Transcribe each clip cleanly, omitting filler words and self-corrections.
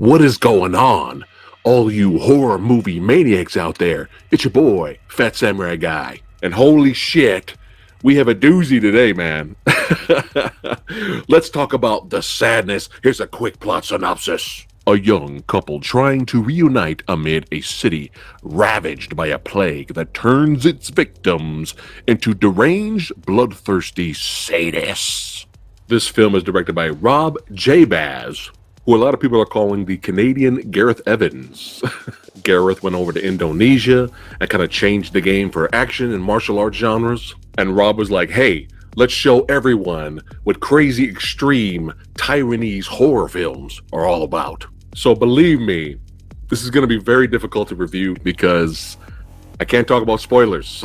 What is going on? All you horror movie maniacs out there, it's your boy, PhatSamuraiGuy. And holy shit, we have a doozy today, man. Let's talk about the sadness. Here's a quick plot synopsis. A young couple trying to reunite amid a city ravaged by a plague that turns its victims into deranged, bloodthirsty sadists. This film is directed by Rob J. Baz, who a lot of people are calling the Canadian Gareth Evans. Gareth went over to Indonesia and kind of changed the game for action and martial arts genres. And Rob was like, hey, let's show everyone what crazy, extreme Taiwanese horror films are all about. So believe me, this is going to be very difficult to review because I can't talk about spoilers.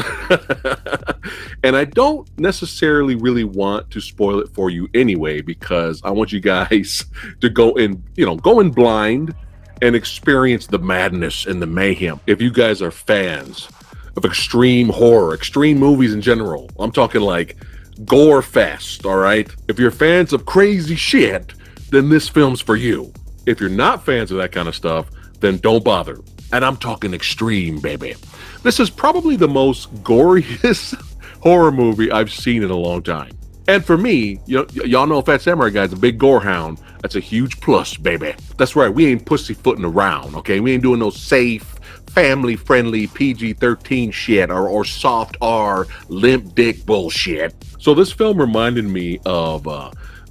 And I don't necessarily really want to spoil it for you anyway, because I want you guys to go in blind and experience the madness and the mayhem. If you guys are fans of extreme horror, extreme movies in general, I'm talking like gore fest, all right? If you're fans of crazy shit, then this film's for you. If you're not fans of that kind of stuff, then don't bother. And I'm talking extreme, baby. This is probably the most goriest horror movie I've seen in a long time. And for me, y'all know PhatSamuraiGuy's a big gore hound. That's a huge plus, baby. That's right, we ain't pussyfooting around, okay? We ain't doing no safe, family-friendly PG-13 shit or soft R, limp dick bullshit. So this film reminded me of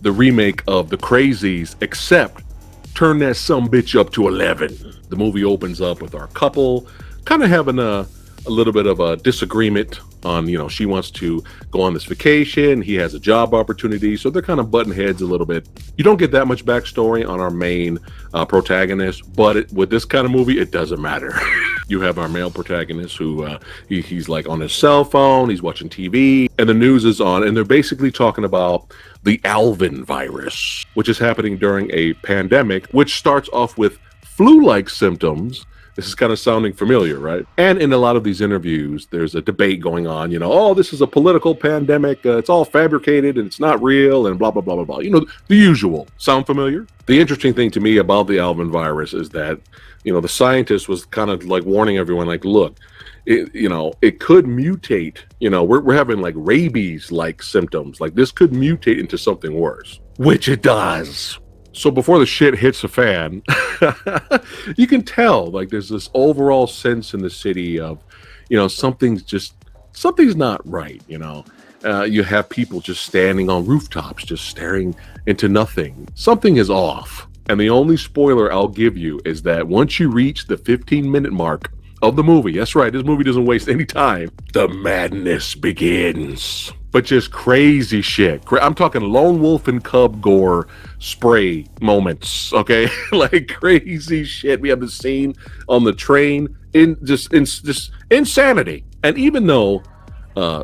the remake of The Crazies, except turn that sumbitch up to 11. The movie opens up with our couple kind of having a little bit of a disagreement on, she wants to go on this vacation. He has a job opportunity. So they're kind of butting heads a little bit. You don't get that much backstory on our main protagonist, but with this kind of movie, it doesn't matter. You have our male protagonist who he's like on his cell phone. He's watching TV and the news is on. And they're basically talking about the Alvin virus, which is happening during a pandemic, which starts off with flu-like symptoms. This is kind of sounding familiar, right? And in a lot of these interviews, there's a debate going on, oh, this is a political pandemic. It's all fabricated and it's not real and blah, blah, blah, blah, blah. The usual. Sound familiar? The interesting thing to me about the Alvin virus is that, the scientist was kind of like warning everyone, like, look, it could mutate. We're having like rabies-like symptoms. Like this could mutate into something worse, which it does. So before the shit hits the fan, you can tell like there's this overall sense in the city of, something's not right. You have people just standing on rooftops, just staring into nothing. Something is off. And the only spoiler I'll give you is that once you reach the 15-minute mark of the movie, that's right, this movie doesn't waste any time, the madness begins. But just crazy shit. I'm talking lone wolf and cub gore spray moments, okay? Like crazy shit. We have the scene on the train, just insanity. And even though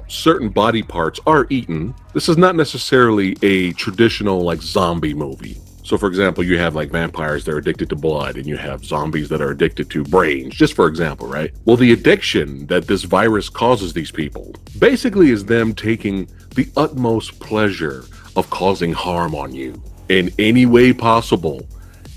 certain body parts are eaten, this is not necessarily a traditional like zombie movie. So for example, you have like vampires that are addicted to blood and you have zombies that are addicted to brains, just for example, right? Well, the addiction that this virus causes these people basically is them taking the utmost pleasure of causing harm on you in any way possible.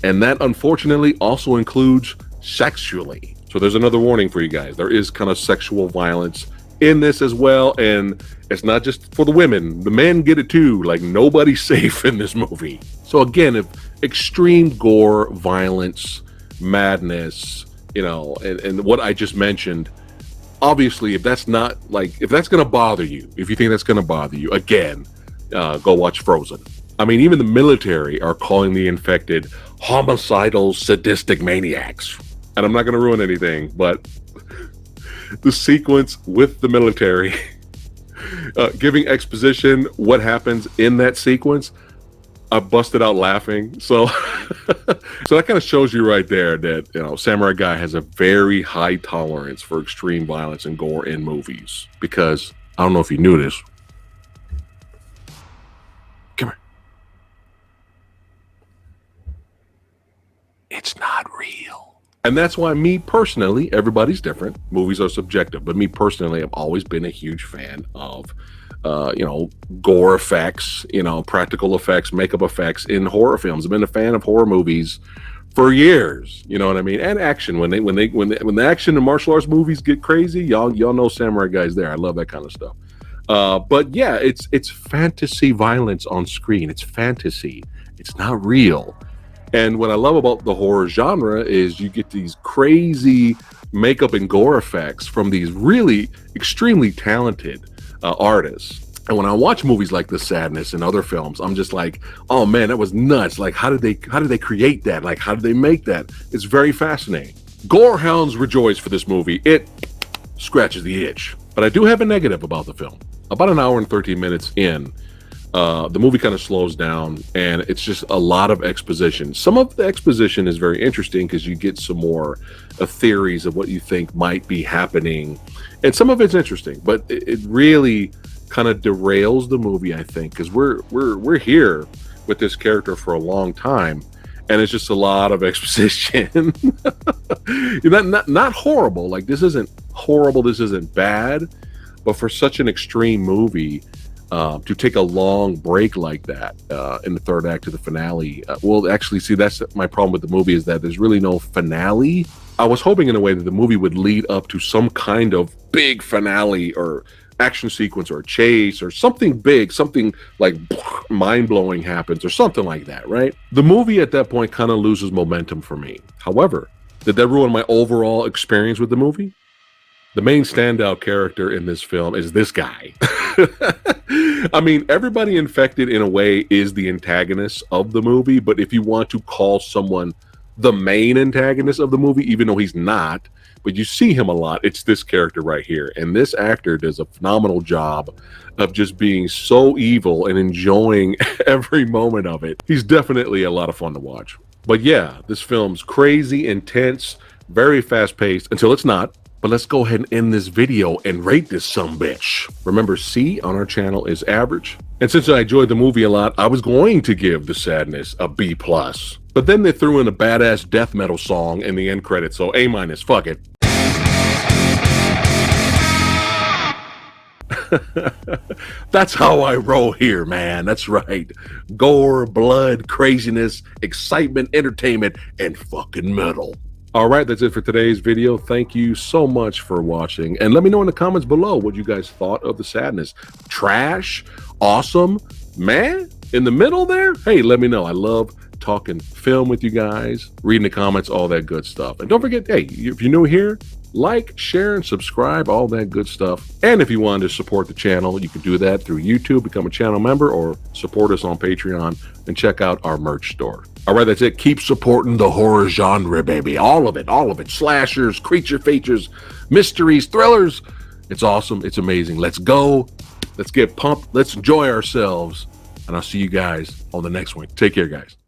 And that unfortunately also includes sexually. So there's another warning for you guys. There is kind of sexual violence in this as well. And it's not just for the women. The men get it too. Like nobody's safe in this movie. So again, if extreme gore, violence, madness, and what I just mentioned, obviously, if that's going to bother you, if you think that's going to bother you, again, go watch Frozen. I mean, even the military are calling the infected homicidal, sadistic maniacs. And I'm not going to ruin anything, but the sequence with the military giving exposition what happens in that sequence, I busted out laughing. So so that kind of shows you right there that SamuraiGuy has a very high tolerance for extreme violence and gore in movies, because I don't know if you knew this. Come here. It's not real. And that's why me personally, everybody's different. Movies are subjective, but me personally, I've always been a huge fan of, gore effects, practical effects, makeup effects in horror films. I've been a fan of horror movies for years. You know what I mean? And action when the action and martial arts movies get crazy, y'all know Samurai Guy's there. I love that kind of stuff. But yeah, it's fantasy violence on screen. It's fantasy. It's not real. And what I love about the horror genre is you get these crazy makeup and gore effects from these really extremely talented artists. And when I watch movies like The Sadness and other films, I'm just like, oh man, that was nuts. Like, how did they create that? Like, how did they make that? It's very fascinating. Gore hounds rejoice for this movie. It scratches the itch. But I do have a negative about the film. About an hour and 13 minutes in, the movie kind of slows down, and it's just a lot of exposition. Some of the exposition is very interesting because you get some more theories of what you think might be happening, and some of it's interesting, but it really kind of derails the movie, I think, because we're here with this character for a long time, and it's just a lot of exposition. not horrible. Like, this isn't horrible. This isn't bad, but for such an extreme movie. To take a long break like that in the third act of the finale. Well, actually, see, that's my problem with the movie, is that there's really no finale. I was hoping in a way that the movie would lead up to some kind of big finale or action sequence or chase or something big, something like mind-blowing happens or something like that, right? The movie at that point kind of loses momentum for me. However, did that ruin my overall experience with the movie? The main standout character in this film is this guy. I mean, everybody infected in a way is the antagonist of the movie, but if you want to call someone the main antagonist of the movie, even though he's not, but you see him a lot, it's this character right here. And this actor does a phenomenal job of just being so evil and enjoying every moment of it. He's definitely a lot of fun to watch. But yeah, this film's crazy, intense, very fast-paced, until it's not. But let's go ahead and end this video and rate this sumbitch. Remember, C on our channel is average. And since I enjoyed the movie a lot, I was going to give The Sadness a B+. But then they threw in a badass death metal song in the end credits, so A-, fuck it. That's how I roll here, man. That's right. Gore, blood, craziness, excitement, entertainment, and fucking metal. All right, that's it for today's video. Thank you so much for watching. And let me know in the comments below what you guys thought of The Sadness. Trash? Awesome? Man? In the middle there? Hey, let me know. I love talking film with you guys, reading the comments, all that good stuff. And don't forget, hey, if you're new here, like, share, and subscribe, all that good stuff. And if you wanted to support the channel, you can do that through YouTube, become a channel member, or support us on Patreon and check out our merch store. All right, that's it. Keep supporting the horror genre, baby. All of it, all of it. Slashers, creature features, mysteries, thrillers. It's awesome. It's amazing. Let's go. Let's get pumped. Let's enjoy ourselves. And I'll see you guys on the next one. Take care, guys.